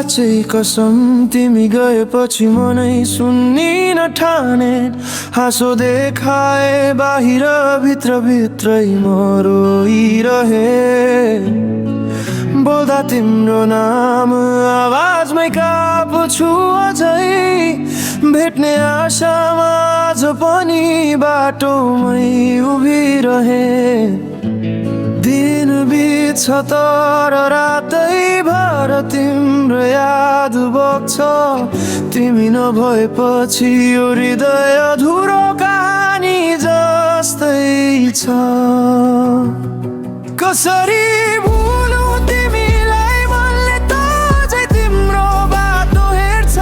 साँच्चै कसम तिमी गएपछि मनै सुन्निन ठाने हाँसो देखाए बाहिर भित्र भित्रै म रोइरहे बोल्दा तिम्रो नाम आवाजमै काप्छु अझै भेट्ने आशामा आज पनि बाटोमै उभिरहे दिन बित्छ तर रातैभर तिम्रो याद बग्छ तिमी नभएपछि यो हृदय अधुरो कहानी जस्तै छ कसरी भुलु तिमीलाई मनले त अझै तिम्रो बाटो हेर्छ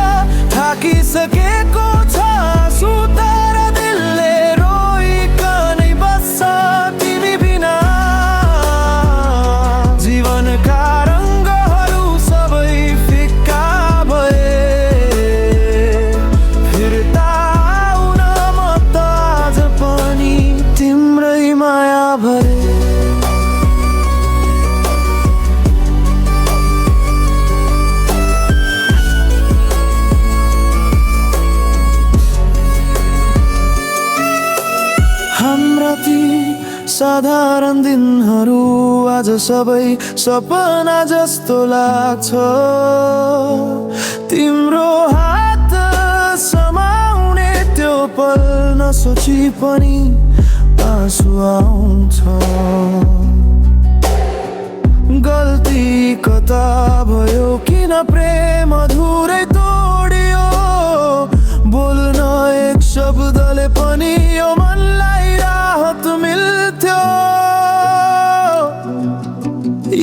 थाकिसकेको छ सुतर दिलले रोइकनै बस्छ तिमी बिना जीवनका रङ्गहरू सबै फिक्का भए फिर्ता आउन म त आज पनि तिम्रै माया भए हाम्रा ती साधारण दिनहरू आज सबै सपना जस्तो लाग्छ तिम्रो हात समाउने त्यो पल नसोची पनि आँसु आउँछ गल्ती कता भयो किन प्रेम अधुरै तोडियो बोल्न एक शब्दले पनि यो मनलाई राहत मिल्थ्यो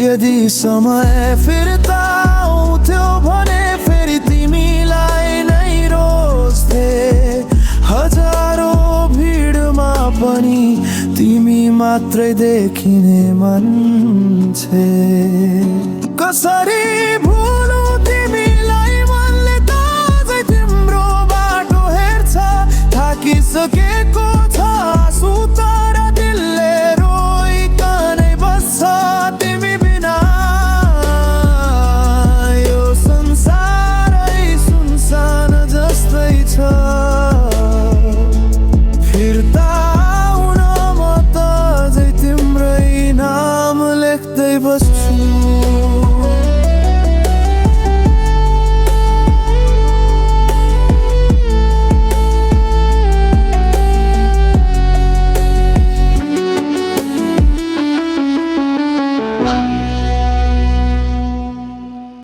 यदि समय फिर्ता आउँथ्यो भने फेरि तिमीलाई नै रोज्थे हजारौँ भिडमा पनि तिमी मात्रै देखिने मान्छे कसरी भुल